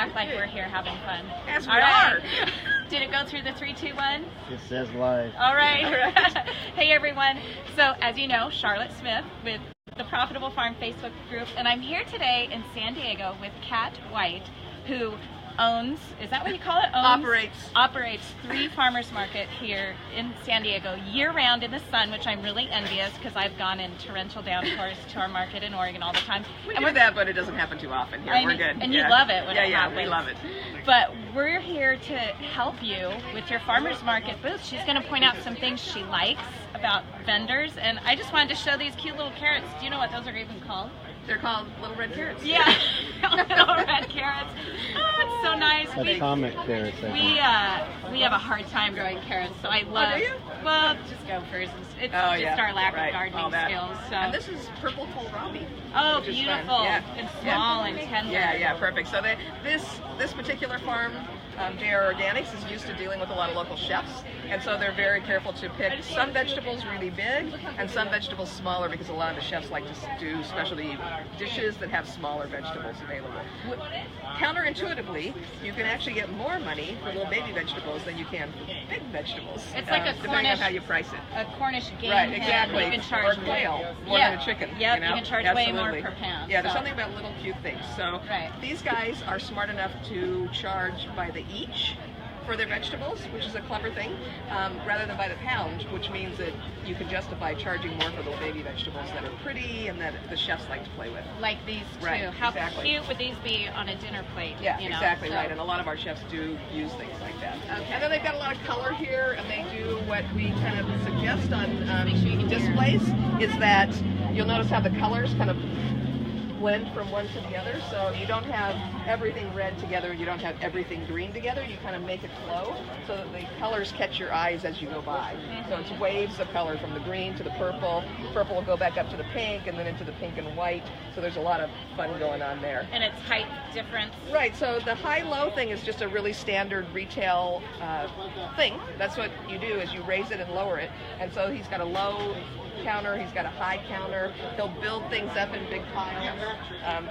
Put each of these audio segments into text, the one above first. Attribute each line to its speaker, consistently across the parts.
Speaker 1: act like we're here having fun.
Speaker 2: Yes, we
Speaker 1: All right.
Speaker 2: are.
Speaker 1: Did it go through the 3, 2, 1?
Speaker 3: It says live.
Speaker 1: All right. Hey, everyone. So, as you know, Charlotte Smith with the Profitable Farm Facebook group, and I'm here today in San Diego with Kat White, who owns, is that what you call it? Operates 3 farmers market here in San Diego year-round in the sun, which I'm really envious because I've gone in torrential downpours to our market in Oregon all the time.
Speaker 2: We do that, but it doesn't happen too often here. We're good.
Speaker 1: And you love it when it happens.
Speaker 2: Yeah, we love it.
Speaker 1: But we're here to help you with your farmers market booth. She's going to point out some things she likes about vendors, and I just wanted to show these cute little carrots. Do you know what those are even called?
Speaker 2: They're called little red carrots.
Speaker 1: Yeah, little red carrots. Oh, it's so nice.
Speaker 3: Atomic carrots.
Speaker 1: We have a hard time growing carrots, so I love.
Speaker 2: Oh, do you?
Speaker 1: Well, just gophers. It's just our lack of gardening skills. So.
Speaker 2: And this is purple kohlrabi.
Speaker 1: Oh, beautiful! And small and tender.
Speaker 2: Yeah, perfect. So this particular farm, JR Organics, is used to dealing with a lot of local chefs, and so they're very careful to pick some vegetables really big and some vegetables smaller, because a lot of the chefs like to do specialty dishes that have smaller vegetables available. Counterintuitively, you can actually get more money for little baby vegetables than you can for big vegetables.
Speaker 1: It's like a
Speaker 2: depending on how you price it.
Speaker 1: A Cornish game
Speaker 2: right,
Speaker 1: hen,
Speaker 2: exactly.
Speaker 1: you can charge
Speaker 2: or quail more than a chicken.
Speaker 1: Yep,
Speaker 2: you know?
Speaker 1: you can charge way more per pound.
Speaker 2: Yeah, there's something about little cute things. So
Speaker 1: right.
Speaker 2: These guys are smart enough to charge by the each for their vegetables, which is a clever thing, rather than by the pound, which means that you can justify charging more for little baby vegetables that are pretty and that the chefs like to play with.
Speaker 1: Like these two.
Speaker 2: Right,
Speaker 1: How
Speaker 2: exactly.
Speaker 1: cute would these be on a dinner plate?
Speaker 2: Yeah,
Speaker 1: you know?
Speaker 2: exactly
Speaker 1: So.
Speaker 2: right. And a lot of our chefs do use things like that.
Speaker 1: Okay.
Speaker 2: And then they've got a lot of color here, and they do what we kind of suggest on
Speaker 1: Make sure you can
Speaker 2: displays, is that you'll notice how the colors kind of blend from one to the other, so you don't have everything red together, you don't have everything green together, you kind of make it flow so that the colors catch your eyes as you go by. So it's waves of color from the green to the purple. Purple will go back up to the pink and then into the pink and white, so there's a lot of fun going on there.
Speaker 1: And it's height difference.
Speaker 2: Right, so the high-low thing is just a really standard retail thing. That's what you do, is you raise it and lower it. And so he's got a low counter, he's got a high counter. He'll build things up in big piles.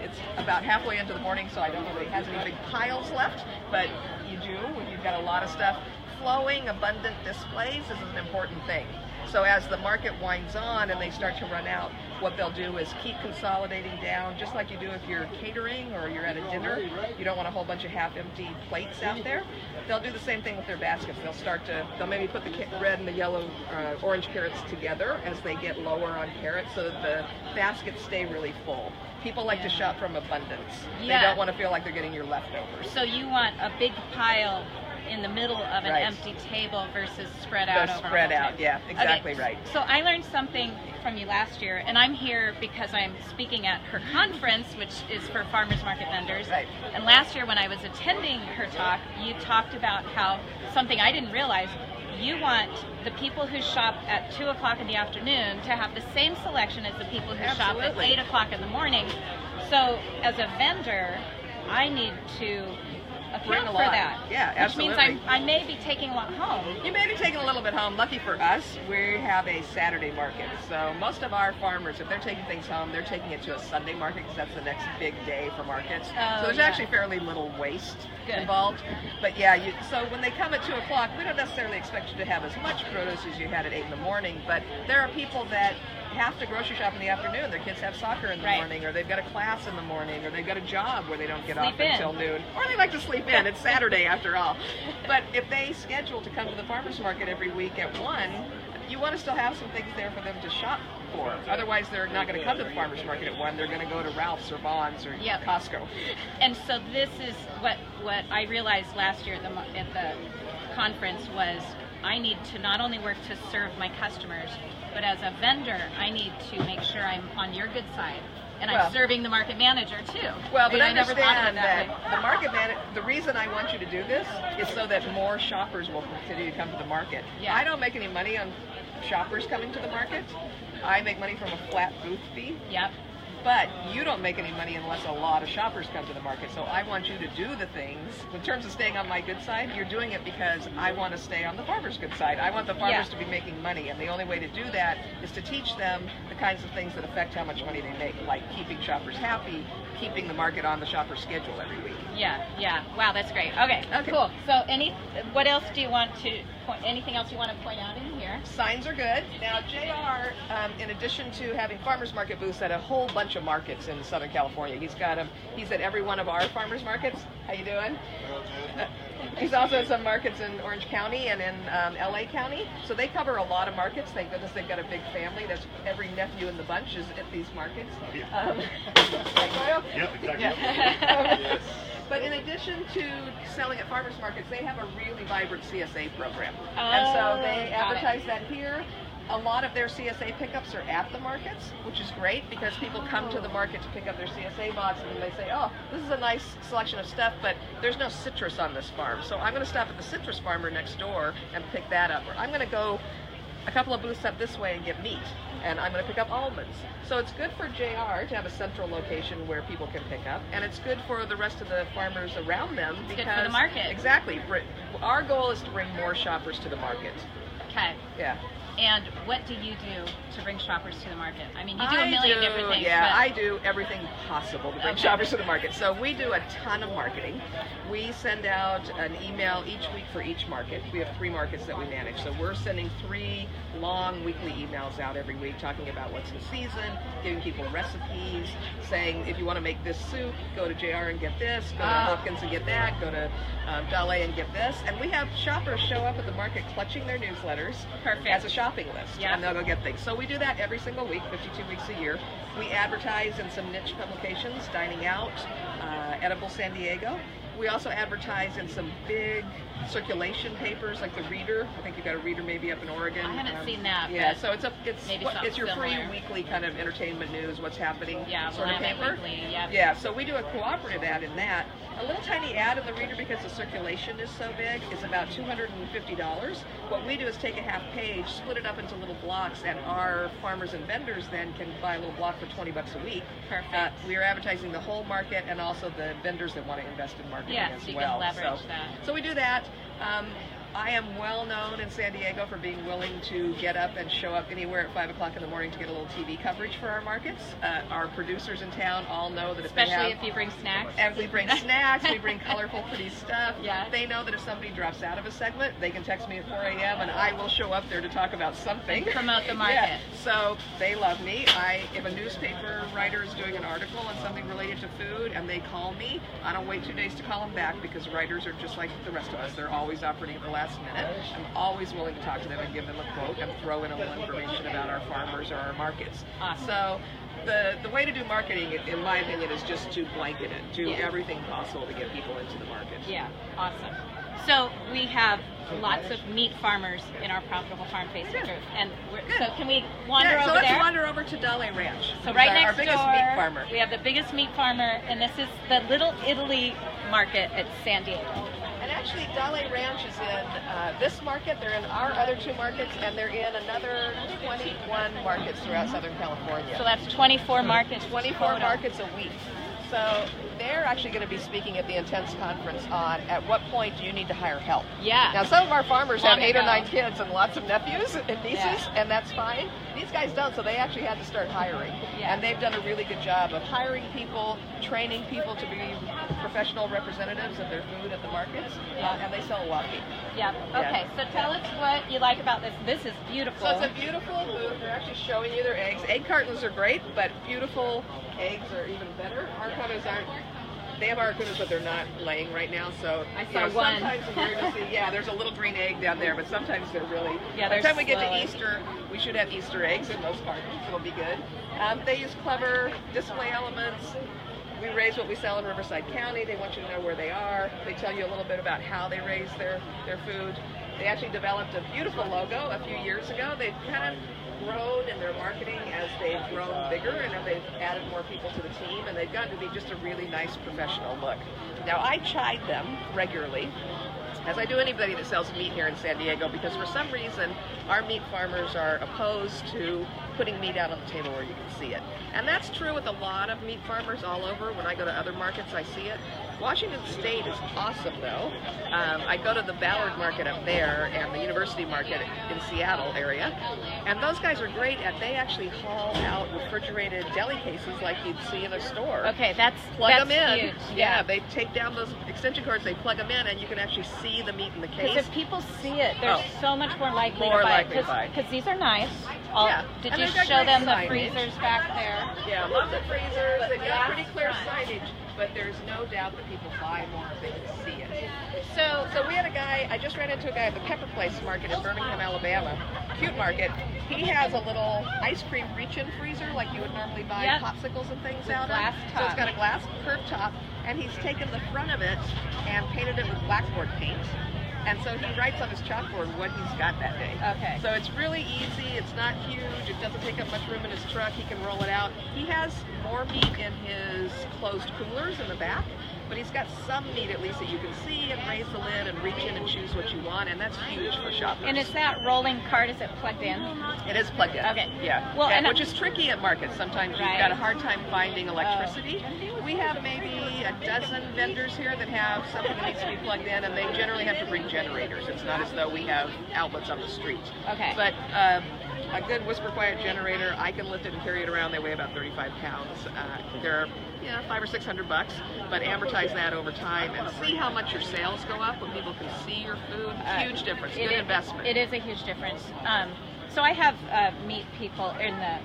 Speaker 2: It's about halfway into the morning, so I don't know if he has any big piles left, but you do when you've got a lot of stuff. Flowing, abundant displays is an important thing. So as the market winds on and they start to run out, what they'll do is keep consolidating down, just like you do if you're catering or you're at a dinner. You don't want a whole bunch of half-empty plates out there. They'll do the same thing with their baskets. They'll maybe put the red and the yellow, orange carrots together as they get lower on carrots, so that the baskets stay really full. People like to shop from abundance.
Speaker 1: Yeah.
Speaker 2: They don't want to feel like they're getting your leftovers.
Speaker 1: So you want a big pile in the middle of an
Speaker 2: Right.
Speaker 1: empty table versus spread out over
Speaker 2: Spread
Speaker 1: a whole
Speaker 2: out,
Speaker 1: table.
Speaker 2: yeah, exactly
Speaker 1: Okay,
Speaker 2: right.
Speaker 1: So I learned something from you last year, and I'm here because I'm speaking at her conference, which is for farmers market vendors.
Speaker 2: Right.
Speaker 1: And last year when I was attending her talk, you talked about how, something I didn't realize, you want the people who shop at 2 o'clock in the afternoon to have the same selection as the people who shop at
Speaker 2: Absolutely.
Speaker 1: 8 o'clock in the morning. So as a vendor, I need to
Speaker 2: Bring
Speaker 1: account
Speaker 2: a
Speaker 1: for
Speaker 2: lot.
Speaker 1: that.
Speaker 2: Yeah, absolutely.
Speaker 1: Which means I may be taking a lot home.
Speaker 2: You may be taking a little bit home. Lucky for us, we have a Saturday market. So most of our farmers, if they're taking things home, they're taking it to a Sunday market, because that's the next big day for markets.
Speaker 1: Oh,
Speaker 2: so there's
Speaker 1: yeah.
Speaker 2: actually fairly little waste
Speaker 1: Good.
Speaker 2: involved. But yeah, so when they come at 2 o'clock, we don't necessarily expect you to have as much produce as you had at 8 in the morning, but there are people that have to grocery shop in the afternoon. Their kids have soccer in the
Speaker 1: Right.
Speaker 2: morning, or they've got a class in the morning, or they've got a job where they don't get
Speaker 1: Sleep
Speaker 2: off
Speaker 1: in.
Speaker 2: until noon, or they like to sleep in. It's Saturday after all. But if they schedule to come to the farmers market every week at 1, you want to still have some things there for them to shop for. Otherwise, they're not going to come to the farmers market at 1. They're going to go to Ralph's or Vons or
Speaker 1: Yep.
Speaker 2: Costco.
Speaker 1: And so this is what I realized last year at the conference was, I need to not only work to serve my customers, but as a vendor, I need to make sure I'm on your good side. And I'm serving the market manager too.
Speaker 2: Well, but
Speaker 1: I never thought of
Speaker 2: understand
Speaker 1: it that
Speaker 2: that
Speaker 1: way.
Speaker 2: the market manager, the reason I want you to do this is so that more shoppers will continue to come to the market.
Speaker 1: Yeah.
Speaker 2: I don't make any money on shoppers coming to the market. I make money from a flat booth fee.
Speaker 1: Yep.
Speaker 2: But you don't make any money unless a lot of shoppers come to the market. So I want you to do the things. In terms of staying on my good side, you're doing it because I want to stay on the farmer's good side. I want the farmers to be making money. And the only way to do that is to teach them the kinds of things that affect how much money they make, like keeping shoppers happy, keeping the market on the shopper's schedule every week.
Speaker 1: Yeah, yeah. Wow, that's great. Okay, cool. So what else do you want to anything else you want to point out in here?
Speaker 2: Signs are good. Now, JR, in addition to having farmers market booths at a whole bunch of markets in Southern California, he's at every one of our farmers markets. How you doing? He's also at some markets in Orange County and in LA County. So they cover a lot of markets. Thank goodness they've got a big family. That's every nephew in the bunch is at these markets.
Speaker 4: Yep, exactly.
Speaker 2: Yeah. But in addition to selling at farmers markets, they have a really vibrant CSA program. And so they advertise that here. A lot of their CSA pickups are at the markets, which is great because people come to the market to pick up their CSA box and they say, oh, this is a nice selection of stuff, but there's no citrus on this farm. So I'm going to stop at the citrus farmer next door and pick that up. Or I'm going to go a couple of booths up this way and get meat, and I'm going to pick up almonds. So it's good for JR to have a central location where people can pick up, and it's good for the rest of the farmers around them because
Speaker 1: it's good for the market.
Speaker 2: Exactly. Our goal is to bring more shoppers to the market.
Speaker 1: Okay.
Speaker 2: Yeah.
Speaker 1: And what do you do to bring shoppers to the market? I mean, you do a million different things.
Speaker 2: Yeah,
Speaker 1: but...
Speaker 2: I do everything possible to bring shoppers to the market. So we do a ton of marketing. We send out an email each week for each market. We have 3 markets that we manage. So we're sending 3 long weekly emails out every week talking about what's in season, giving people recipes, saying if you want to make this soup, go to JR and get this, go to Hopkins and get that, go to Dale and get this. And we have shoppers show up at the market clutching their newsletters as a shopping list, and they'll go get things. So we do that every single week, 52 weeks a year. We advertise in some niche publications, Dining Out, Edible San Diego. We also advertise in some big circulation papers like the Reader. I think you've got a Reader maybe up in Oregon.
Speaker 1: I haven't seen that.
Speaker 2: Yeah, so it's your
Speaker 1: similar.
Speaker 2: free weekly kind of entertainment news, what's happening sort of paper.
Speaker 1: Weekly,
Speaker 2: yeah, so we do a cooperative ad in that. A little tiny ad in the Reader because the circulation is so big is about $250. What we do is take a half page, split it up into little blocks, and our farmers and vendors then can buy a little block for $20 a week.
Speaker 1: Perfect.
Speaker 2: We are advertising the whole market and also the vendors that want to invest in marketing as
Speaker 1: so you
Speaker 2: well.
Speaker 1: Can leverage that.
Speaker 2: So we do that. I am well known in San Diego for being willing to get up and show up anywhere at 5 o'clock in the morning to get a little TV coverage for our markets. Our producers in town all know that
Speaker 1: especially if you bring snacks.
Speaker 2: And we bring snacks, we bring colorful, pretty stuff.
Speaker 1: Yeah.
Speaker 2: They know that if somebody drops out of a segment, they can text me at 4 a.m. and I will show up there to talk about something.
Speaker 1: And promote the market.
Speaker 2: Yeah. So they love me. If a newspaper writer is doing an article on something related to food and they call me, I don't wait 2 days to call them back because writers are just like the rest of us. They're always operating at the last minute. I'm always willing to talk to them and give them a quote and throw in a little information about our farmers or our markets.
Speaker 1: Awesome.
Speaker 2: So the way to do marketing, in my opinion, is just to blanket it, do everything possible to get people into the market.
Speaker 1: Yeah, awesome. So we have lots of meat farmers in our Profitable Farm Facebook group, and so can we wander over there?
Speaker 2: So let's wander over to Dale Ranch.
Speaker 1: So right next
Speaker 2: our biggest
Speaker 1: door,
Speaker 2: meat farmer.
Speaker 1: We have the biggest meat farmer, and this is the Little Italy market at San Diego.
Speaker 2: And actually, Dale Ranch is in this market, they're in our other 2 markets, and they're in another 21 markets throughout Southern California.
Speaker 1: So that's 24 markets.
Speaker 2: 24 markets a week. So they're actually going to be speaking at the Intense Conference on at what point do you need to hire help.
Speaker 1: Yeah.
Speaker 2: Now, some of our farmers have 8 or 9 kids and lots of nephews and nieces, and that's fine. These guys don't, so they actually had to start hiring.
Speaker 1: Yeah.
Speaker 2: And they've done a really good job of hiring people, training people to be professional representatives of their food at the markets, and they sell a lot of meat.
Speaker 1: Yeah. Okay, so tell us what you like about this. This is beautiful.
Speaker 2: So it's a beautiful booth. They're actually showing you their eggs. Egg cartons are great, but beautiful eggs are even better. Arracudas aren't. They have arracudas, but they're not laying right now. So
Speaker 1: I saw one.
Speaker 2: Sometimes we're going to see. Yeah, there's a little green egg down there, but sometimes they're really.
Speaker 1: Yeah,
Speaker 2: by the time we get to Easter, we should have Easter eggs in those cartons. It'll be good. They use clever display elements. We raise what we sell in Riverside County. They want you to know where they are. They tell you a little bit about how they raise their food. They actually developed a beautiful logo a few years ago. They've kind of grown in their marketing as they've grown bigger and as they've added more people to the team, and they've gotten to be just a really nice professional look. Now, I chide them regularly, as I do anybody that sells meat here in San Diego, because for some reason our meat farmers are opposed to putting meat out on the table where you can see it. And that's true with a lot of meat farmers all over. When I go to other markets, I see it. Washington State is awesome, though. I go to the Ballard Market up there and the University Market in Seattle area, and those guys are great. And they actually haul out refrigerated deli cases like you'd see in a store.
Speaker 1: Okay, that's
Speaker 2: them in.
Speaker 1: huge.
Speaker 2: Yeah, they take down those extension cords, they plug them in, and you can actually see the meat in the case.
Speaker 1: Because if people see it, they're so much more likely
Speaker 2: More
Speaker 1: to buy
Speaker 2: likely to buy.
Speaker 1: Because these are nice. Did
Speaker 2: And
Speaker 1: you
Speaker 2: they've got
Speaker 1: show
Speaker 2: great
Speaker 1: them the
Speaker 2: signage.
Speaker 1: freezers back there?
Speaker 2: Yeah, love the freezers. They've got pretty clear
Speaker 1: Glass
Speaker 2: signage, but there's no doubt that people buy more if they can see it.
Speaker 1: So,
Speaker 2: So we had a guy, I just ran into a guy at the Pepper Place Market in Birmingham, Alabama. Cute market. He has a little ice cream reach-in freezer like you would normally buy popsicles and things out
Speaker 1: glass
Speaker 2: of.
Speaker 1: top.
Speaker 2: So it's got a glass curved top, and he's taken the front of it and painted it with blackboard paint. And so he writes on his chalkboard what he's got that day.
Speaker 1: Okay.
Speaker 2: So it's really easy. It's not huge. It doesn't take up much room in his truck. He can roll it out. He has more meat in his closed coolers in the back, but he's got some meat at least that you can see and raise the lid and reach in and choose what you want, and that's huge for shoppers.
Speaker 1: and is that rolling cart, is it plugged in?
Speaker 2: It is plugged in.
Speaker 1: Okay.
Speaker 2: Yeah.
Speaker 1: Well, and
Speaker 2: which is tricky at markets. Sometimes you've got a hard time finding electricity. We have maybe a dozen vendors here that have something that needs to be plugged in, and they generally have to bring generators. It's not as though we have outlets on the street.
Speaker 1: Okay.
Speaker 2: But a good whisper quiet generator, I can lift it and carry it around. They weigh about 35 pounds. They're $500 or $600, but amortize that over time and see how much your sales go up when people can see your food. Huge difference. Good investment.
Speaker 1: It is a huge difference. So I have meat people in the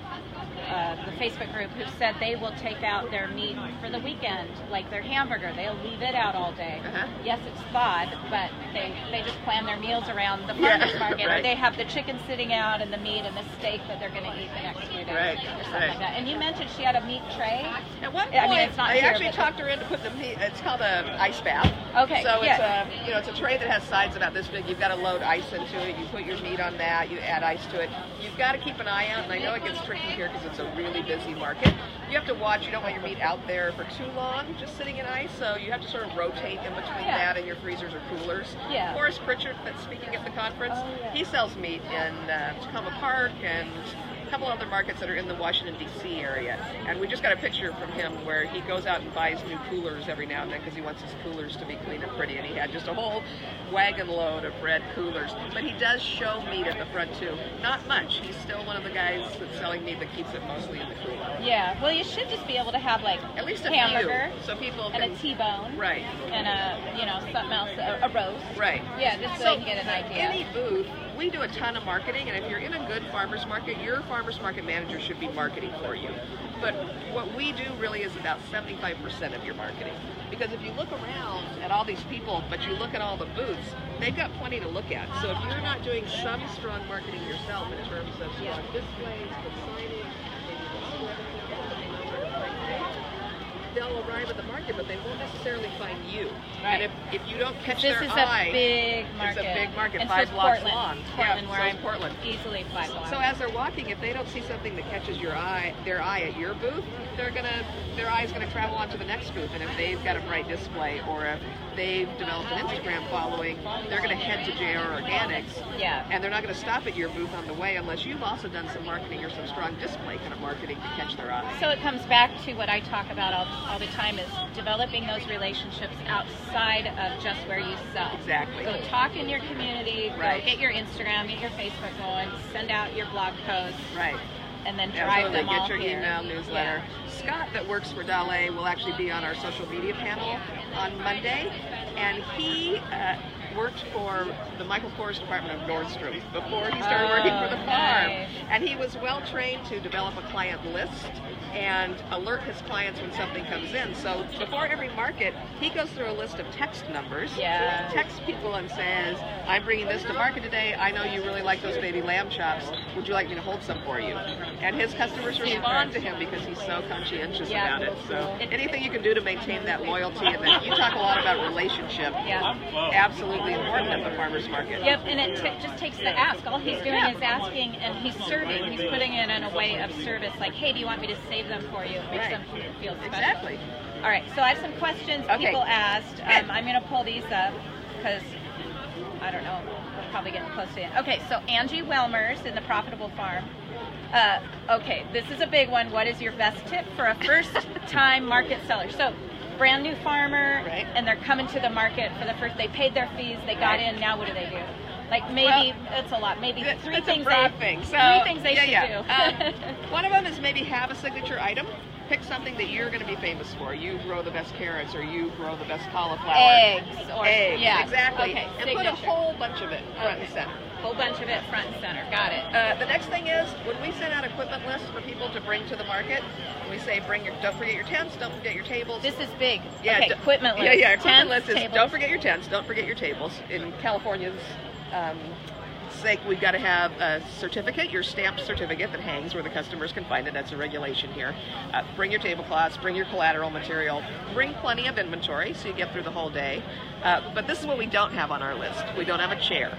Speaker 1: Facebook group who said they will take out their meat for the weekend, like their hamburger. They'll leave it out all day. Yes, it's thawed, but they just plan their meals around the farmer's market.
Speaker 2: Right.
Speaker 1: Or they have the chicken sitting out and the meat and the steak that they're going to eat the next few days.
Speaker 2: Right,
Speaker 1: Or something
Speaker 2: right.
Speaker 1: like that. And you mentioned she had a meat tray.
Speaker 2: At one point,
Speaker 1: I mean, it's not
Speaker 2: I
Speaker 1: here,
Speaker 2: actually
Speaker 1: but-
Speaker 2: talked her into putting the meat. It's called an ice bath.
Speaker 1: Okay,
Speaker 2: So
Speaker 1: yeah.
Speaker 2: it's a tray that has sides about this big. You've got to load ice into it. You put your meat on that. You add ice to it. You've got to keep an eye out, and I know it gets tricky here because it's a really busy market. You have to watch. You don't want your meat out there for too long, just sitting in ice. So you have to sort of rotate in between that and your freezers or coolers.
Speaker 1: Yeah.
Speaker 2: Forrest Pritchard, that's speaking at the conference, he sells meat in Tacoma Park and a couple other markets that are in the Washington, D.C. area. And we just got a picture from him where he goes out and buys new coolers every now and then because he wants his coolers to be clean and pretty. And he had just a whole wagon load of red coolers. But he does show meat at the front too. Not much. He's still one of the guys that's selling meat that keeps it mostly in the cooler.
Speaker 1: Yeah, well, you should just be able to have like
Speaker 2: At least a
Speaker 1: hamburger
Speaker 2: few, so people
Speaker 1: and
Speaker 2: can...
Speaker 1: a T-bone.
Speaker 2: Right.
Speaker 1: And something else, a roast.
Speaker 2: Right.
Speaker 1: Yeah, just so you can get an idea.
Speaker 2: Any booth, we do a ton of marketing, and if you're in a good farmer's market, your farmer's market manager should be marketing for you. But what we do really is about 75% of your marketing. Because if you look around at all these people, but you look at all the booths, they've got plenty to look at. So if you're not doing some strong marketing yourself in terms of strong displays, good signage, they'll arrive at the market, but they won't necessarily find you.
Speaker 1: Right.
Speaker 2: And if you don't catch
Speaker 1: This
Speaker 2: their
Speaker 1: is
Speaker 2: eye,
Speaker 1: a big market.
Speaker 2: it's a big market,
Speaker 1: and
Speaker 2: 5
Speaker 1: so
Speaker 2: blocks
Speaker 1: Portland,
Speaker 2: long.
Speaker 1: Portland,
Speaker 2: Yeah,
Speaker 1: where
Speaker 2: so is
Speaker 1: I'm
Speaker 2: Portland.
Speaker 1: easily 5 blocks.
Speaker 2: So as they're walking, if they don't see something that catches their eye at your booth, their eye's gonna travel on to the next booth. And if they've got a bright display, or if they've developed an Instagram following, they're gonna head to JR Organics.
Speaker 1: Yeah.
Speaker 2: And they're not gonna stop at your booth on the way unless you've also done some marketing or some strong display kind of marketing to catch their eye.
Speaker 1: So it comes back to what I talk about all the time is developing those relationships outside of just where you sell.
Speaker 2: Exactly.
Speaker 1: Go talk in your community,
Speaker 2: Right.
Speaker 1: go get your Instagram, get your Facebook going, send out your blog posts,
Speaker 2: Right.
Speaker 1: and then drive them all
Speaker 2: Get your
Speaker 1: here.
Speaker 2: email newsletter.
Speaker 1: Yeah.
Speaker 2: Scott, that works for Dale, will actually be on our social media panel on Monday, and he worked for the Michael Kors department of Nordstrom before he started working for the farm.
Speaker 1: Nice.
Speaker 2: And he was well trained to develop a client list and alert his clients when something comes in. So before every market, he goes through a list of text numbers,
Speaker 1: Yeah.
Speaker 2: texts people and says, I'm bringing this to market today. I know you really like those baby lamb chops. Would you like me to hold some for you? And his customers respond to him because he's so conscientious
Speaker 1: Yeah.
Speaker 2: about it. So anything you can do to maintain that loyalty, and that you talk a lot about relationship,
Speaker 1: Yeah.
Speaker 2: absolutely important at the farmer's market.
Speaker 1: Yep, and it just takes the ask. All he's doing is asking, and he's serving. He's putting it in a way of service, like, hey, do you want me to save them for you? It makes
Speaker 2: Right.
Speaker 1: them feel special.
Speaker 2: Exactly.
Speaker 1: All right, so I have some questions people asked. I'm going to pull these up because, I don't know, we're probably getting close to the end. Okay, so Angie Welmers in the Profitable Farm. Okay, this is a big one. What is your best tip for a first-time market seller? So brand new farmer,
Speaker 2: Right.
Speaker 1: and they're coming to the market for the first. They paid their fees, they got in. Now what do they do? Like maybe it's a lot. Maybe three
Speaker 2: It's
Speaker 1: things
Speaker 2: a broad
Speaker 1: they
Speaker 2: thing. So,
Speaker 1: three things they
Speaker 2: yeah,
Speaker 1: should do.
Speaker 2: One of them is maybe have a signature item. Pick something that you're going to be famous for. You grow the best carrots, or you grow the best cauliflower.
Speaker 1: Eggs, or
Speaker 2: Eggs,
Speaker 1: yeah,
Speaker 2: exactly.
Speaker 1: Okay,
Speaker 2: and put a whole bunch of it front and center.
Speaker 1: Whole bunch of it front and center. Got it.
Speaker 2: The next thing is when we send out equipment lists for people to bring to the market, we say don't forget your tents, don't forget your tables.
Speaker 1: This is big.
Speaker 2: Yeah,
Speaker 1: okay, equipment list.
Speaker 2: Yeah, equipment
Speaker 1: Tents,
Speaker 2: list is
Speaker 1: tables.
Speaker 2: don't forget your tents, don't forget your tables. In California's sake, we've got to have a certificate, your stamped certificate that hangs where the customers can find it. That's a regulation here. Bring your tablecloths, bring your collateral material, bring plenty of inventory so you get through the whole day. But this is what we don't have on our list. We don't have a chair.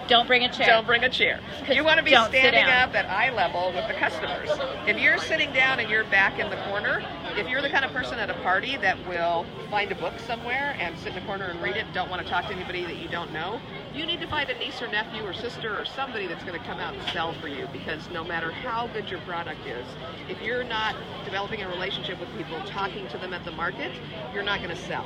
Speaker 1: Don't bring a chair.
Speaker 2: Don't bring a chair. You want to be
Speaker 1: Don't sit
Speaker 2: standing
Speaker 1: down.
Speaker 2: up at eye level with the customers. If you're sitting down and you're back in the corner, if you're the kind of person at a party that will find a book somewhere and sit in a corner and read it, don't want to talk to anybody that you don't know, you need to find a niece or nephew or sister or somebody that's going to come out and sell for you, because no matter how good your product is, if you're not developing a relationship with people, talking to them at the market, you're not going to sell.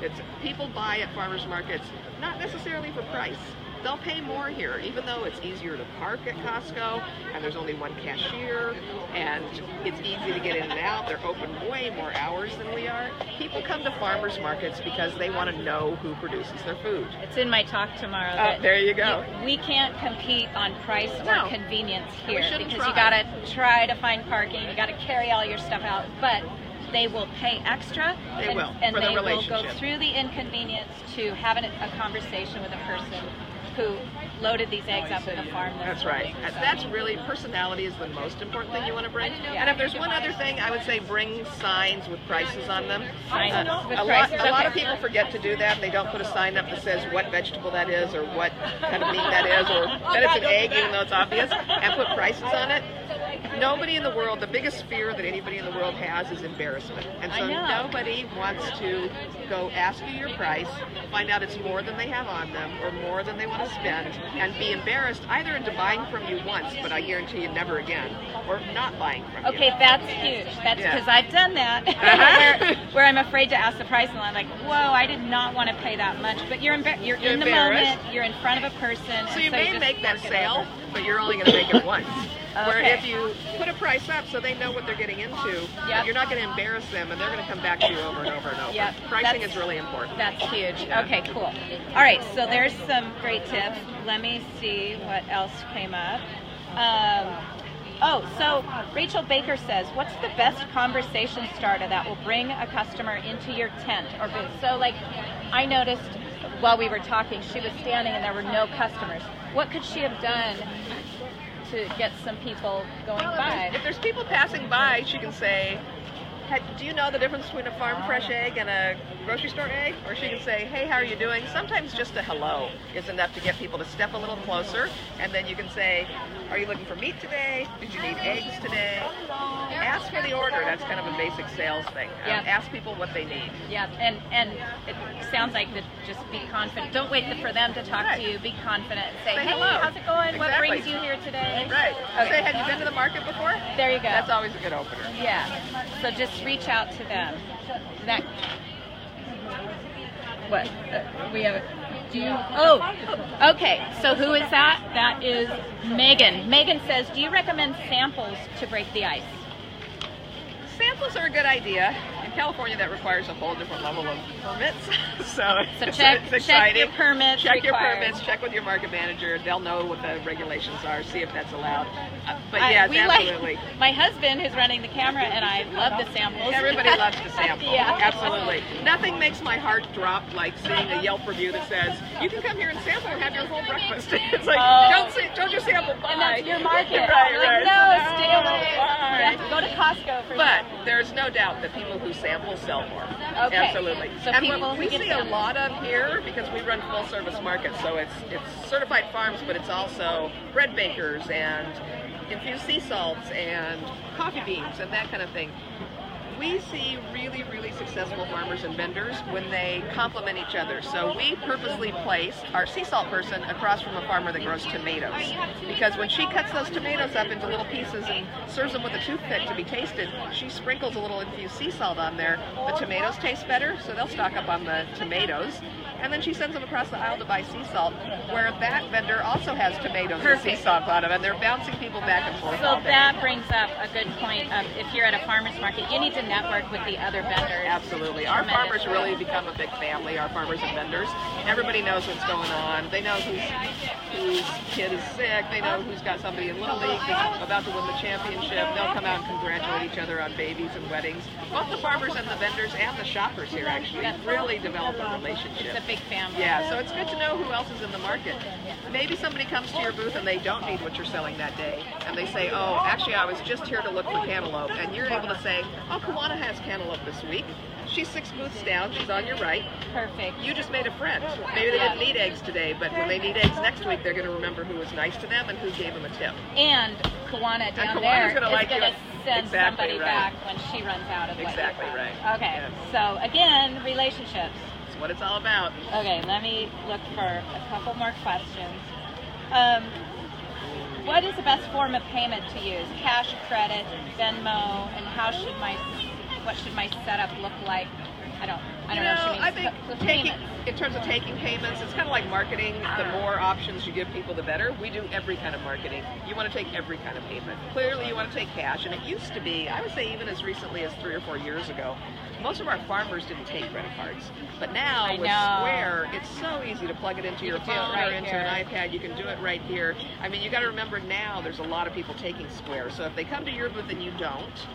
Speaker 2: It's people buy at farmers markets not necessarily for price. They'll pay more here, even though it's easier to park at Costco, and there's only one cashier, and it's easy to get in and out. They're open way more hours than we are. People come to farmers markets because they want to know who produces their food.
Speaker 1: It's in my talk tomorrow. That
Speaker 2: There you go.
Speaker 1: we can't compete on price
Speaker 2: No.
Speaker 1: or convenience
Speaker 2: We
Speaker 1: here
Speaker 2: shouldn't
Speaker 1: because
Speaker 2: try.
Speaker 1: you got to try to find parking. You got to carry all your stuff out, but they will pay extra.
Speaker 2: They
Speaker 1: and,
Speaker 2: will,
Speaker 1: and
Speaker 2: for the
Speaker 1: they will go
Speaker 2: relationship.
Speaker 1: through the inconvenience to have a conversation with a person who loaded these eggs up in the farm.
Speaker 2: That's right. That's really, personality is the most important thing you want to bring. And if there's one other thing, I would say bring signs with prices on them.
Speaker 1: Signs with
Speaker 2: a
Speaker 1: prices,
Speaker 2: lot of
Speaker 1: okay.
Speaker 2: people forget to do that. They don't put a sign up that says what vegetable that is or what kind of meat that is or that it's an egg, even though it's obvious, and put prices on it. Nobody in the world, the biggest fear that anybody in the world has is embarrassment. And so nobody wants to go ask you your price, find out it's more than they have on them or more than they want to spend, and be embarrassed either into buying from you once, but I guarantee you never again, or not buying from you.
Speaker 1: Okay, that's huge. That's
Speaker 2: Yeah.
Speaker 1: because I've done that, where I'm afraid to ask the price, and I'm like, whoa, I did not want to pay that much. But you're in the
Speaker 2: embarrassed.
Speaker 1: moment, you're in front of a person.
Speaker 2: So you
Speaker 1: and
Speaker 2: may
Speaker 1: just
Speaker 2: make that
Speaker 1: work it
Speaker 2: sale,
Speaker 1: over.
Speaker 2: but you're only going to make it once. Where
Speaker 1: Okay.
Speaker 2: if you put a price up so they know what they're getting into,
Speaker 1: Yep.
Speaker 2: you're not going to embarrass them, and they're going to come back to you over and over and over.
Speaker 1: Yep.
Speaker 2: Pricing
Speaker 1: That's-
Speaker 2: is really important.
Speaker 1: That's huge.
Speaker 2: Yeah.
Speaker 1: Okay, cool. All right, so there's some great tips. Let me see what else came up. So Rachel Baker says, what's the best conversation starter that will bring a customer into your tent or booth? So like, I noticed while we were talking, she was standing and there were no customers. What could she have done to get some people going by?
Speaker 2: If there's people passing by, she can say, "Hey, do you know the difference between a farm fresh egg and a grocery store egg?" Or she can say, "Hey, how are you doing?" Sometimes just a hello is enough to get people to step a little closer, and then you can say, "Are you looking for meat today? Did you need eggs today?" Ask for the order. That's kind of a basic sales thing.
Speaker 1: Yeah.
Speaker 2: Ask people what they need.
Speaker 1: Yeah, and it sounds like that. Just be confident. Don't wait for them to talk
Speaker 2: Right.
Speaker 1: to you. Be confident. Say,
Speaker 2: Say
Speaker 1: hey,
Speaker 2: hello.
Speaker 1: how's it going? What
Speaker 2: Exactly.
Speaker 1: brings you here today?
Speaker 2: Right.
Speaker 1: Okay.
Speaker 2: Say, have you been to the market before?
Speaker 1: There you go.
Speaker 2: That's always a good opener.
Speaker 1: Yeah. So just reach out to them. That. What? We have. Do you? Oh. Okay. So who is that? That is Megan. Megan says, do you recommend samples to break the ice?
Speaker 2: Samples are a good idea. In California, that requires a whole different level of permits. So
Speaker 1: check
Speaker 2: it's exciting.
Speaker 1: your permits.
Speaker 2: Check your
Speaker 1: required.
Speaker 2: permits. Check with your market manager. They'll know what the regulations are. See if that's allowed. But
Speaker 1: I-
Speaker 2: yes,
Speaker 1: we
Speaker 2: absolutely.
Speaker 1: my husband who's running the camera, and I love the samples.
Speaker 2: Everybody loves to sample.
Speaker 1: Yeah.
Speaker 2: Absolutely. Nothing makes my heart drop like seeing a Yelp review that says, "You can come here and sample and have your whole breakfast." It's like, don't just sample. Bye.
Speaker 1: And that's your market.
Speaker 2: Right,
Speaker 1: Like,
Speaker 2: right.
Speaker 1: no, stay away.
Speaker 2: Bye.
Speaker 1: You have to go to Costco for
Speaker 2: But there's no doubt that people who sample sell more.
Speaker 1: Okay.
Speaker 2: Absolutely.
Speaker 1: So
Speaker 2: and
Speaker 1: people
Speaker 2: what
Speaker 1: who
Speaker 2: we
Speaker 1: get
Speaker 2: see a
Speaker 1: samples.
Speaker 2: lot of here, because we run full service markets, so it's certified farms, but it's also bread bakers and infused sea salts and coffee beans and that kind of thing. We see really, really successful farmers and vendors when they complement each other. So we purposely place our sea salt person across from a farmer that grows tomatoes. Because when she cuts those tomatoes up into little pieces and serves them with a toothpick to be tasted, she sprinkles a little infused sea salt on there. The tomatoes taste better, so they'll stock up on the tomatoes. And then she sends them across the aisle to buy sea salt, where that vendor also has tomatoes and sea salt on them, and they're bouncing people back and forth.
Speaker 1: So that brings up a good point of if you're at a farmer's market, you need to network with the other vendors.
Speaker 2: Absolutely. Our farmers really become a big family, our farmers and vendors. Everybody knows what's going on. They know whose kid is sick. They know who's got somebody in Little League that's about to win the championship. They'll come out and congratulate each other on babies and weddings. Both the farmers and the vendors and the shoppers here actually really develop a relationship.
Speaker 1: It's a big family.
Speaker 2: Yeah, so it's good to know who else is in the market. Maybe somebody comes to your booth and they don't need what you're selling that day, and they say, oh, actually I was just here to look for cantaloupe, and you're able to say, oh, Kawana has cantaloupe this week. She's 6 booths down, she's on your right.
Speaker 1: Perfect.
Speaker 2: You just made a friend. Maybe they didn't need eggs today, but when they need eggs next week, they're going to remember who was nice to them and who gave them a tip.
Speaker 1: And Kawana down there is going to send somebody back when she runs out of what
Speaker 2: Exactly right.
Speaker 1: Okay,
Speaker 2: yes.
Speaker 1: So again, relationships.
Speaker 2: That's what it's all about.
Speaker 1: Okay, let me look for a couple more questions. What is the best form of payment to use? Cash, credit, Venmo, and what should my setup look like? I don't know.
Speaker 2: I think in terms of taking payments, it's kind of like marketing. The more options you give people, the better. We do every kind of marketing. You want to take every kind of payment. Clearly, you want to take cash, and it used to be, I would say even as recently as 3 or 4 years ago, most of our farmers didn't take credit cards. But now with Square, it's so easy to plug it into your phone or into an iPad. You can do it right here. I mean, you got to remember now there's a lot of people taking Square. So if they come to your booth and you don't,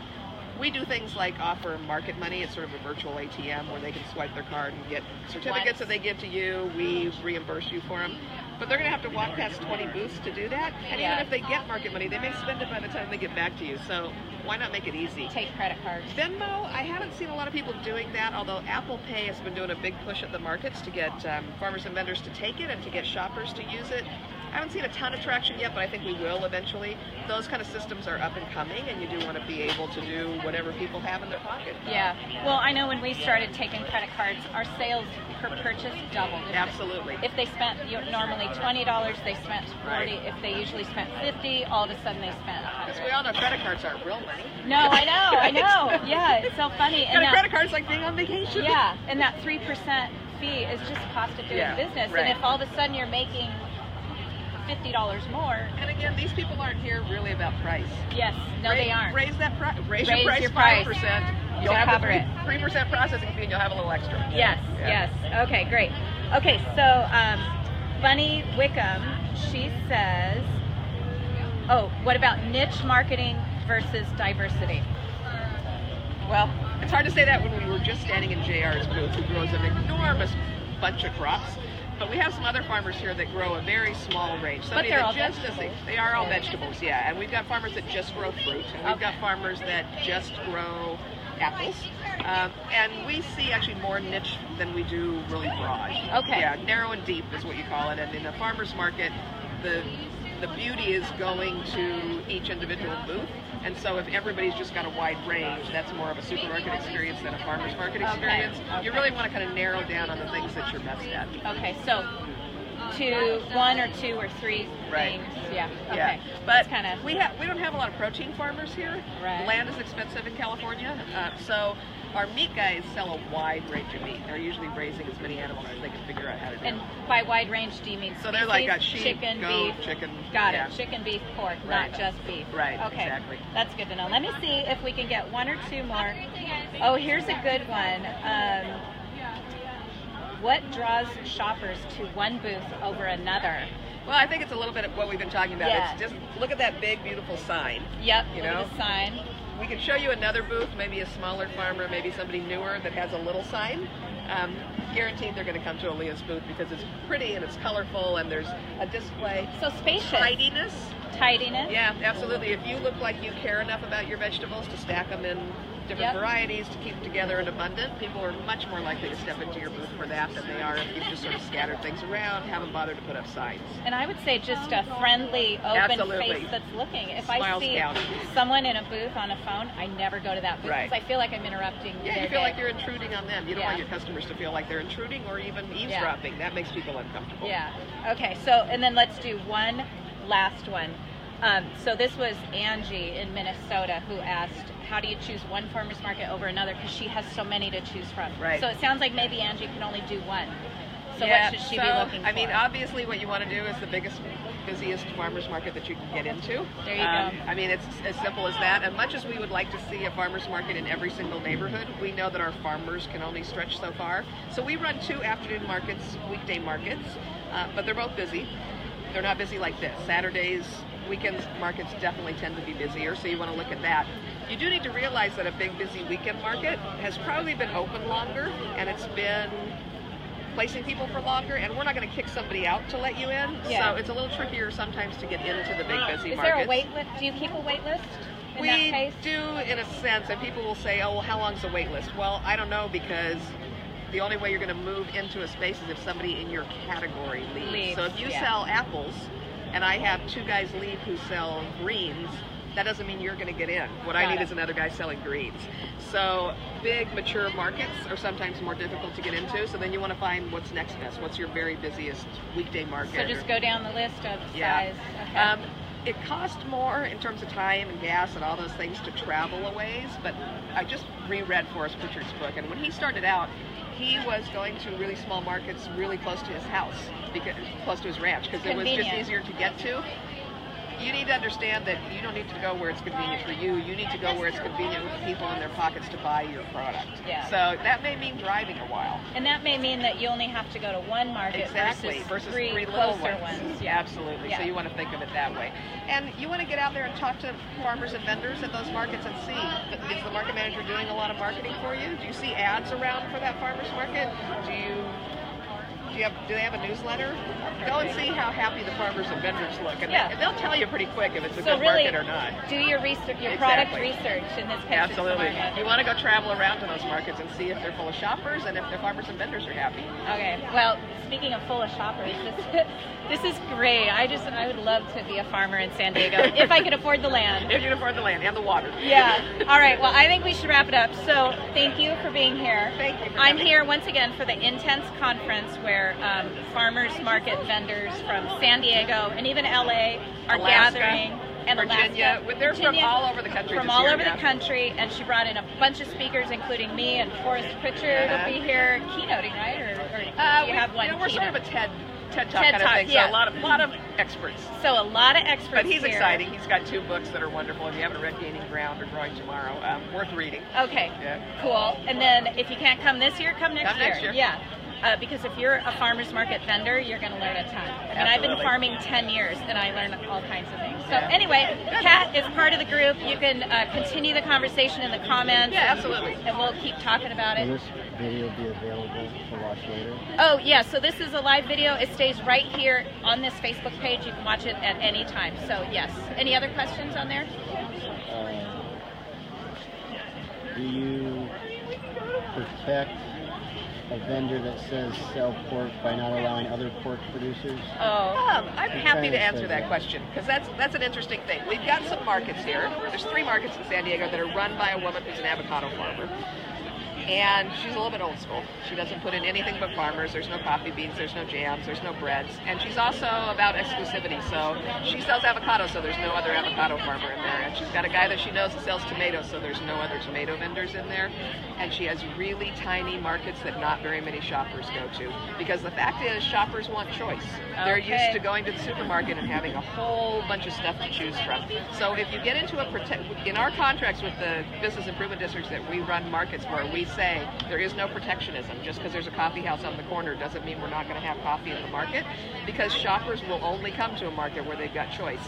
Speaker 2: we do things like offer market money. It's sort of a virtual ATM where they can swipe their card and get certificates that they give to you. We reimburse you for them. But they're going to have to walk past 20 booths to do that. And even if they get market money, they may spend it by the time they get back to you. So why not make it easy?
Speaker 1: Take credit cards.
Speaker 2: Venmo, I haven't seen a lot of people doing that, although Apple Pay has been doing a big push at the markets to get farmers and vendors to take it and to get shoppers to use it. I haven't seen a ton of traction yet, but I think we will eventually. Those kind of systems are up and coming, and you do want to be able to do whatever people have in their pocket.
Speaker 1: Yeah. Well, I know when we started taking credit cards, our sales per purchase doubled.
Speaker 2: Absolutely.
Speaker 1: If they spent normally $20, they spent $40. Right. If they usually spent $50, all of a sudden they spent $100.
Speaker 2: Because we all know credit cards aren't real money.
Speaker 1: No, I know. Yeah, it's so funny.
Speaker 2: And a credit card's like being on vacation.
Speaker 1: Yeah, and that 3% fee is just cost of doing business. Right. And if all of a sudden you're making $50 more.
Speaker 2: And again, these people aren't here really about price.
Speaker 1: Yes, they aren't.
Speaker 2: Raise that price. Raise your price 5%. You'll have a 3% processing fee, and you'll have a little extra.
Speaker 1: Yes. Okay, great. Okay, so Bunny Wickham, she says, oh, what about niche marketing versus diversity?
Speaker 2: Well, it's hard to say that when we were just standing in JR's booth, who grows an enormous bunch of crops. But we have some other farmers here that grow a very small range.
Speaker 1: But they're all vegetables.
Speaker 2: They are all vegetables, yeah. And we've got farmers that just grow fruit, and we've got farmers that just grow apples. And we see actually more niche than we do really broad.
Speaker 1: Okay.
Speaker 2: Yeah, narrow and deep is what you call it. And in a farmer's market, the beauty is going to each individual booth. And so if everybody's just got a wide range, that's more of a supermarket experience than a farmer's market experience. You really want to kind of narrow down on the things that you're best at.
Speaker 1: Okay, so 1 or 2 or 3 things. Yeah. Okay.
Speaker 2: Yeah. But
Speaker 1: kinda...
Speaker 2: we don't have a lot of protein farmers here.
Speaker 1: Right.
Speaker 2: Land is expensive in California, so our meat guys sell a wide range of meat. They're usually raising as many animals as they can figure out how to do.
Speaker 1: And by wide range, do you mean
Speaker 2: so they're like sheep,
Speaker 1: chicken,
Speaker 2: goat,
Speaker 1: beef?
Speaker 2: Chicken.
Speaker 1: Got it. Chicken, beef, pork, not just beef.
Speaker 2: Right.
Speaker 1: Okay.
Speaker 2: Exactly.
Speaker 1: That's good to know. Let me see if we can get 1 or 2 more. Oh, here's a good one. What draws shoppers to one booth over another?
Speaker 2: Well, I think it's a little bit of what we've been talking about.
Speaker 1: Yeah.
Speaker 2: It's just look at that big, beautiful sign.
Speaker 1: Yep.
Speaker 2: You
Speaker 1: look
Speaker 2: know?
Speaker 1: at the sign.
Speaker 2: We can show you another booth, maybe a smaller farmer, maybe somebody newer that has a little sign. Guaranteed they're going to come to Aaliyah's booth because it's pretty and it's colorful and there's a display.
Speaker 1: So spacious.
Speaker 2: Tidiness.
Speaker 1: Tidiness.
Speaker 2: Yeah, absolutely. If you look like you care enough about your vegetables to stack them in different varieties to keep together and abundant, people are much more likely to step into your booth for that than they are if you've just sort of scattered things around, haven't bothered to put up signs.
Speaker 1: And I would say just a friendly, open face that's looking. If
Speaker 2: Smiles
Speaker 1: I see
Speaker 2: count.
Speaker 1: someone in a booth on a phone, I never go to that booth because
Speaker 2: Right.
Speaker 1: I feel like I'm interrupting
Speaker 2: Yeah,
Speaker 1: their
Speaker 2: you feel
Speaker 1: day.
Speaker 2: like you're intruding on them. You don't want your customers to feel like they're intruding or even eavesdropping. That makes people uncomfortable.
Speaker 1: Yeah. Okay, so, and then let's do one last one. So this was Angie in Minnesota who asked, how do you choose one farmer's market over another? Because she has so many to choose from.
Speaker 2: Right.
Speaker 1: So it sounds like maybe Angie can only do one. So
Speaker 2: Yeah,
Speaker 1: what should she be looking for?
Speaker 2: I mean, obviously what you want to do is the biggest, busiest farmer's market that you can get into.
Speaker 1: There you go.
Speaker 2: I mean, it's as simple as that. And much as we would like to see a farmer's market in every single neighborhood, we know that our farmers can only stretch so far. So we run 2 afternoon markets, weekday markets, but they're both busy. They're not busy like this. Saturdays, weekends markets definitely tend to be busier, so you want to look at that. You do need to realize that a big busy weekend market has probably been open longer, and it's been placing people for longer, and we're not going to kick somebody out to let you in, so it's a little trickier sometimes to get into the big busy markets.
Speaker 1: Is there a wait list? Do you keep a wait list in that case?
Speaker 2: We do in a sense, and people will say, oh, well, how long's the wait list? Well, I don't know, because the only way you're going to move into a space is if somebody in your category leaves. So if you sell apples, and I have 2 guys leave who sell greens, that doesn't mean you're going to get in. What I need is another guy selling greens. So big, mature markets are sometimes more difficult to get into, so then you want to find what's next best. What's your very busiest weekday market?
Speaker 1: So just go down the list of size. Okay.
Speaker 2: It costs more in terms of time and gas and all those things to travel a ways, but I just reread Forrest Pritchard's book, and when he started out, he was going to really small markets really close to his house, because close to his ranch, because it was just easier to get to. You need to understand that you don't need to go where it's convenient for you. You need to go where it's convenient with the people in their pockets to buy your product.
Speaker 1: Yeah.
Speaker 2: So that may mean driving a while.
Speaker 1: And that may mean that you only have to go to one market versus three
Speaker 2: little
Speaker 1: closer
Speaker 2: ones.
Speaker 1: Yeah.
Speaker 2: Absolutely.
Speaker 1: Yeah.
Speaker 2: So you want to think of it that way. And you want to get out there and talk to farmers and vendors at those markets and see, is the market manager doing a lot of marketing for you? Do you see ads around for that farmer's market? Do they have a newsletter? Go and see how happy the farmers and vendors look, and they'll tell you pretty quick if it's a good market or not.
Speaker 1: Do your research, your product research in this picture.
Speaker 2: Absolutely. You want to go travel around to those markets and see if they're full of shoppers and if their farmers and vendors are happy.
Speaker 1: Okay. Well, speaking of full of shoppers, this is great. I would love to be a farmer in San Diego if I could afford the land.
Speaker 2: If you can afford the land and the water.
Speaker 1: Yeah. All right. Well, I think we should wrap it up. So thank you for being here.
Speaker 2: Thank you.
Speaker 1: I'm here once again for the Intense Conference where farmers market vendors from San Diego and even LA are gathering. And
Speaker 2: Virginia. They're from all over the country.
Speaker 1: From all over the country, and she brought in a bunch of speakers, including me and Forrest Pritchard will be here keynoting, right? Or do you have one?
Speaker 2: We're sort of a TED Talk kind of thing, so a lot of experts.
Speaker 1: So a lot of experts.
Speaker 2: But he's
Speaker 1: here.
Speaker 2: exciting. He's got 2 books that are wonderful. If you haven't read Gaining Ground or Growing Tomorrow, worth reading.
Speaker 1: Okay.
Speaker 2: Yeah.
Speaker 1: Cool. And then if you can't come this year, come next year.
Speaker 2: Next year.
Speaker 1: Yeah. Because if you're a farmer's market vendor, you're going to learn a ton. I mean, I've been farming 10 years, and I learned all kinds of things. So anyway, Kat is part of the group. You can continue the conversation in the comments.
Speaker 2: Yeah, absolutely.
Speaker 1: And we'll keep talking about it.
Speaker 3: Will this video be available to watch later?
Speaker 1: Oh, yeah. So this is a live video. It stays right here on this Facebook page. You can watch it at any time. So, yes. Any other questions on there?
Speaker 3: Do you protect a vendor that says sell pork by not allowing other pork producers?
Speaker 2: I'm happy to answer that question, because that's an interesting thing. We've got some markets here. There's 3 markets in San Diego that are run by a woman who's an avocado farmer. And she's a little bit old school. She doesn't put in anything but farmers. There's no coffee beans, there's no jams, there's no breads. And she's also about exclusivity. So she sells avocado, so there's no other avocado farmer in there. And she's got a guy that she knows that sells tomatoes, so there's no other tomato vendors in there. And she has really tiny markets that not very many shoppers go to. Because the fact is, shoppers want choice. They're used to going to the supermarket and having a whole bunch of stuff to choose from. So if you get into in our contracts with the business improvement districts that we run markets for, we say there is no protectionism. Just because there's a coffee house on the corner doesn't mean we're not going to have coffee in the market, because shoppers will only come to a market where they've got choice.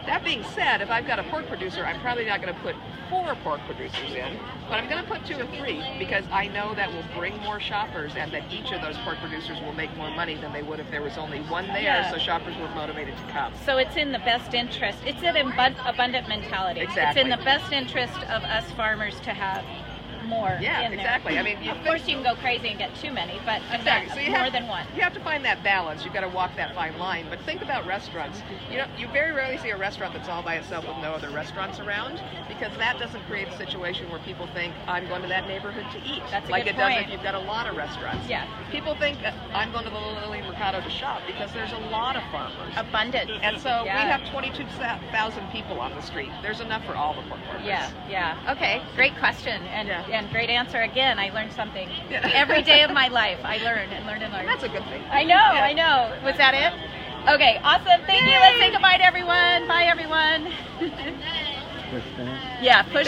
Speaker 2: That being said, if I've got a pork producer, I'm probably not going to put 4 pork producers in, but I'm going to put 2 or 3, because I know that will bring more shoppers, and that each of those pork producers will make more money than they would if there was only one there, so shoppers were motivated to come.
Speaker 1: So it's in the best interest. It's an abundant mentality.
Speaker 2: Exactly.
Speaker 1: It's in the best interest of us farmers to have more
Speaker 2: Yeah,
Speaker 1: in there.
Speaker 2: exactly. I mean,
Speaker 1: Of course, you can go crazy and get too many, but
Speaker 2: Exactly. So you
Speaker 1: more
Speaker 2: have,
Speaker 1: than one.
Speaker 2: You have to find that balance. You've got to walk that fine line. But think about restaurants. You know, you very rarely see a restaurant that's all by itself with no other restaurants around, because that doesn't create a situation where people think, I'm going to that neighborhood to eat.
Speaker 1: That's a
Speaker 2: like
Speaker 1: good
Speaker 2: it does
Speaker 1: point.
Speaker 2: if you've got a lot of restaurants.
Speaker 1: Yeah.
Speaker 2: People think, I'm going to the Lily Mercado to shop, because there's a lot of farmers.
Speaker 1: Abundant.
Speaker 2: And so
Speaker 1: Yeah.
Speaker 2: we have 22,000 people on the street. There's enough for all the pork farmers.
Speaker 1: Yeah. Okay, great question and great answer again. I learned something.
Speaker 2: Yeah.
Speaker 1: Every day of my life, I learn and learn and learn.
Speaker 2: That's a good thing.
Speaker 1: I know,
Speaker 2: Yeah.
Speaker 1: I know. Was that it? Okay, awesome. Thank you. Let's say goodbye to everyone. Bye, everyone.
Speaker 3: Push finish.
Speaker 1: Yeah, push.